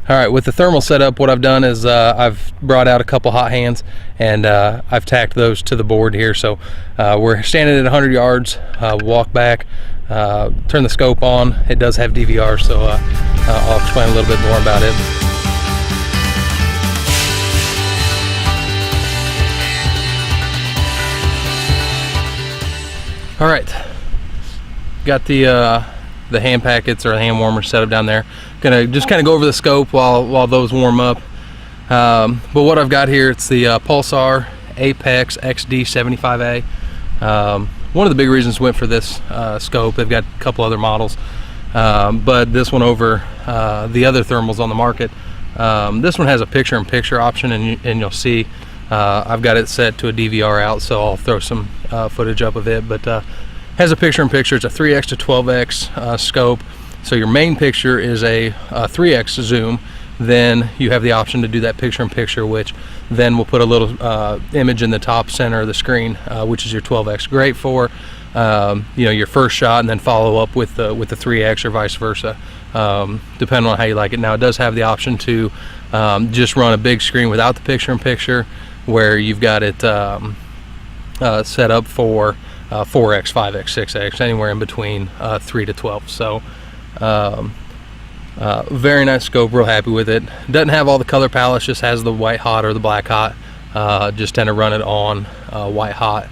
All right, with the thermal setup, what I've done is I've brought out a couple hot hands and I've tacked those to the board here. So we're standing at 100 yards, walk back, turn the scope on. It does have DVR, so I'll explain a little bit more about it. All right, got the hand packets or the hand warmers set up down there. Gonna just kind of go over the scope while those warm up. But what I've got here, it's the Pulsar Apex XD75A. One of the big reasons went for this scope. They've got a couple other models, but this one over the other thermals on the market. This one has a picture-in-picture option, and you'll see I've got it set to a DVR out, so I'll throw some footage up of it. But has a picture-in-picture. It's a 3x to 12x scope. So your main picture is a 3x zoom. Then you have the option to do that picture-in-picture, which then we'll put a little image in the top center of the screen, which is your 12x. Great for you know, your first shot, and then follow up with the 3x or vice versa, depending on how you like it. Now it does have the option to just run a big screen without the picture-in-picture, where you've got it set up for 4x, 5x, 6x, anywhere in between 3 to 12. So very nice scope, real happy with it. Doesn't have all the color palettes, just has the white hot or the black hot. Just tend to run it on white hot,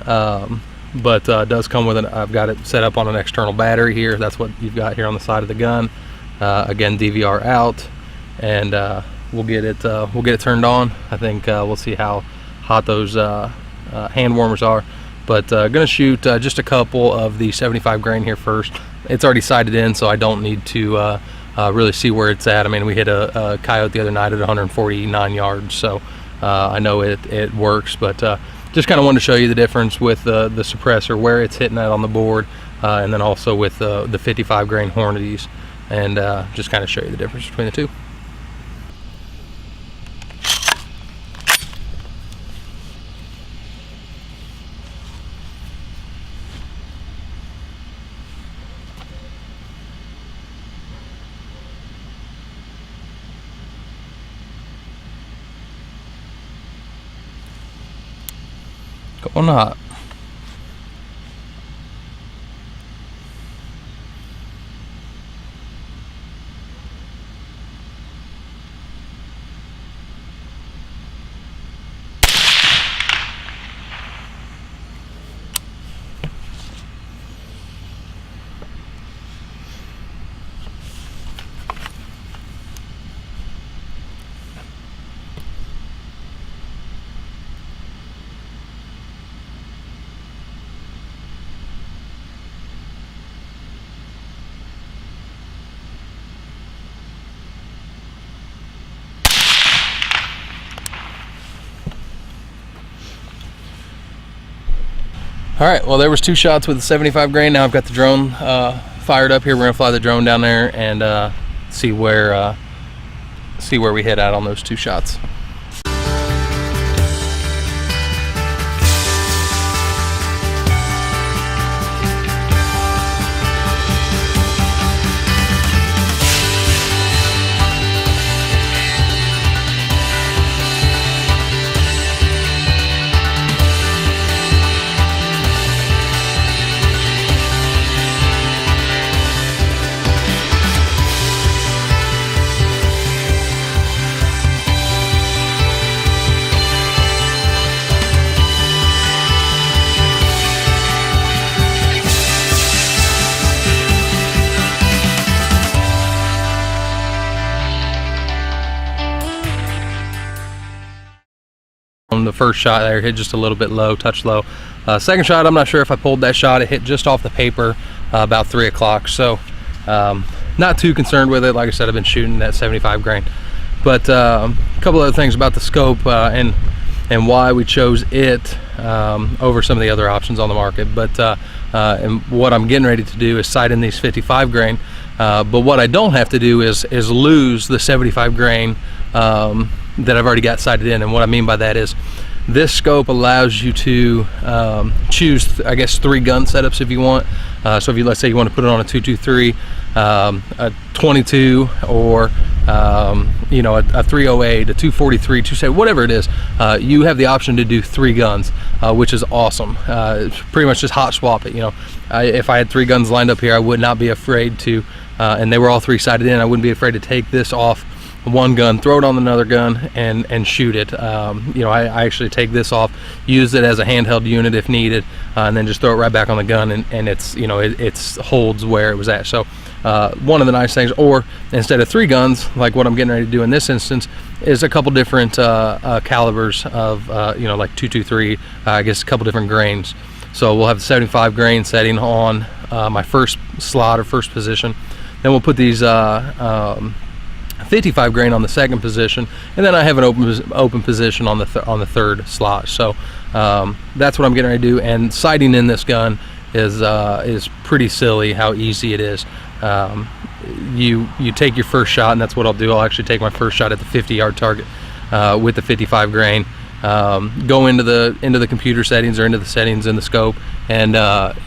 but does come with I've got it set up on an external battery here. That's what you've got here on the side of the gun. Again, DVR out, and we'll get it turned on. I think we'll see how hot those hand warmers are. But gonna shoot just a couple of the 75 grain here first. It's already sighted in, so I don't need to really see where it's at. I mean, we hit a coyote the other night at 149 yards, so I know it works. But just kind of wanted to show you the difference with the suppressor, where it's hitting at on the board, and then also with the 55 grain Hornadies, and just kind of show you the difference between the two. Going hot. All right, well, there was 2 shots with the 75 grain. Now I've got the drone fired up here. We're gonna fly the drone down there and see where we hit at on those 2 shots. The first shot there hit just a little bit low, touch low. Second shot, I'm not sure if I pulled that shot. It hit just off the paper about 3 o'clock, so not too concerned with it. Like I said, I've been shooting that 75 grain. But a couple other things about the scope and why we chose it over some of the other options on the market. But and what I'm getting ready to do is sight in these 55 grain. But what I don't have to do is lose the 75 grain that I've already got sighted in. And what I mean by that is This scope allows you to choose, I guess, 3 gun setups if you want. So if you, let's say you want to put it on a 223, a 22, or you know, a 308, a 243, 270, whatever it is, you have the option to do 3 guns, which is awesome. It's pretty much just hot swap it. You know, if I had 3 guns lined up here, I would not be afraid to, and they were all 3-sided in, I wouldn't be afraid to take this off one gun, throw it on another gun, and shoot it. You know, I actually take this off, use it as a handheld unit if needed, and then just throw it right back on the gun, and it's, you know, it holds where it was at. So one of the nice things, or instead of 3 guns like what I'm getting ready to do in this instance, is a couple different calibers of you know, like 223, I guess a couple different grains. So we'll have the 75 grain setting on my first slot or first position. Then we'll put these 55 grain on the second position, and then I have an open position on the third slot. So that's what I'm getting ready to do. And sighting in this gun is pretty silly how easy it is. You take your first shot, and that's what I'll do. I'll actually take my first shot at the 50-yard target with the 55 grain. Go into the computer settings or into the settings in the scope, and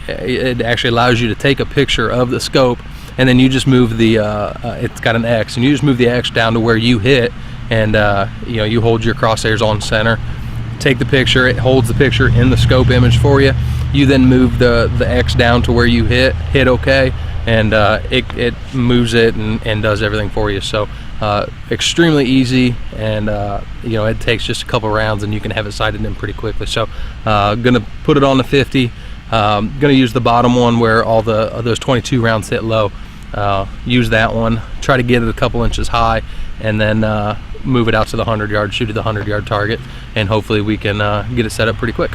it actually allows you to take a picture of the scope, and then you just move the it's got an X, and you just move the X down to where you hit, and you know, you hold your crosshairs on center, take the picture, it holds the picture in the scope image for you. You then move the X down to where you hit OK, and it moves it and does everything for you. So extremely easy, and you know, it takes just a couple rounds and you can have it sighted in pretty quickly. So gonna put it on the 50. Gonna use the bottom one where all those 22 rounds hit low. Use that one, try to get it a couple inches high, and then move it out to the 100-yard, shoot at the 100-yard target, and hopefully we can get it set up pretty quick.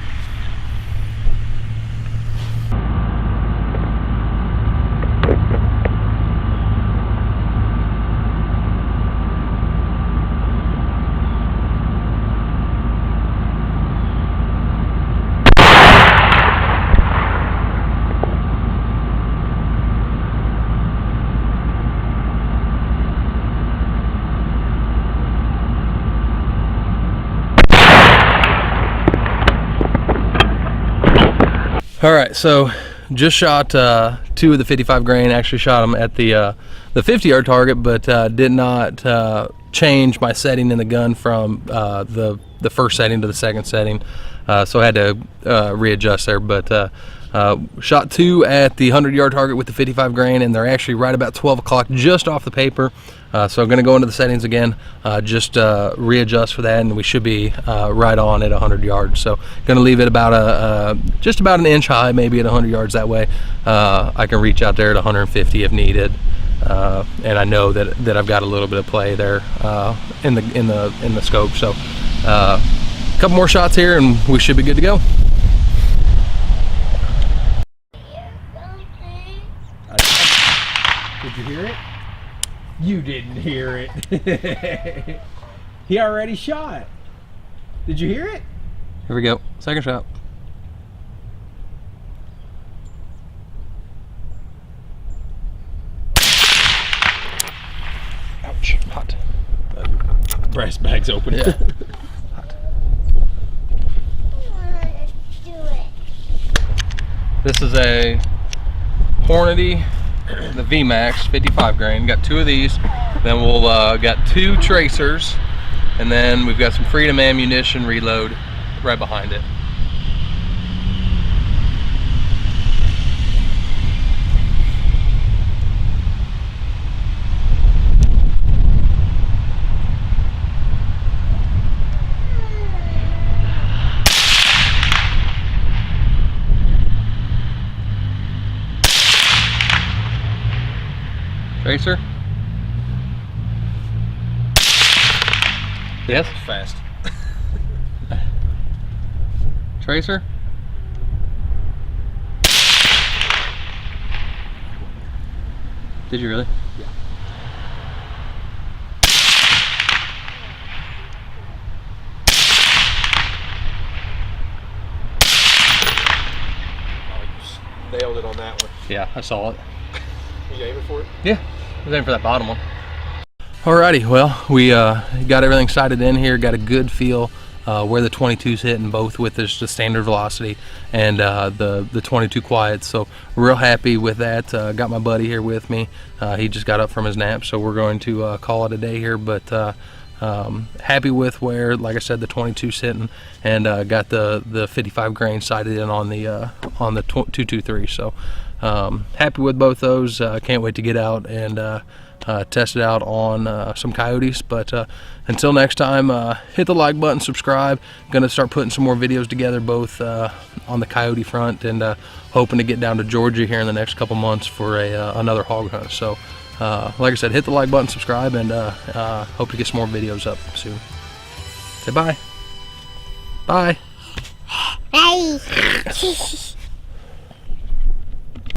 All right, so just shot 2 of the 55 grain. Actually shot them at the 50-yard target, but did not change my setting in the gun from the first setting to the second setting, so I had to readjust there. But shot 2 at the 100-yard target with the 55 grain, and they're actually right about 12 o'clock, just off the paper. So I'm going to go into the settings again, just readjust for that, and we should be right on at 100 yards. So going to leave it about just about an inch high, maybe at 100 yards. That way I can reach out there at 150 if needed, and I know that I've got a little bit of play there in the scope. So a couple more shots here, and we should be good to go. Did you hear it? You didn't hear it. He already shot. Did you hear it? Here we go. Second shot. Ouch. Hot. Brass bag's open. Yeah. Hot. This is a Hornady the V-max 55 grain. Got 2 of these. Then we'll got 2 tracers, and then we've got some Freedom ammunition reload right behind it. Tracer? Yes? Fast. Tracer? Did you really? Yeah. Oh, you nailed it on that one. Yeah, I saw it. You aiming for it? Yeah, I was aiming for that bottom one. Alrighty, well, we got everything sighted in here, got a good feel where the 22's hitting, both with just the standard velocity and the 22 quiet. So real happy with that. Got my buddy here with me. He just got up from his nap, so we're going to call it a day here. But happy with where, like I said, the 22's hitting, and got the 55 grain sighted in on the 223. So happy with both those. Can't wait to get out and test it out on some coyotes. But until next time, hit the like button, subscribe. Gonna start putting some more videos together, both on the coyote front, and hoping to get down to Georgia here in the next couple months for another hog hunt. So like I said, hit the like button, subscribe, and hope to get some more videos up soon. Say bye. Bye. Bye.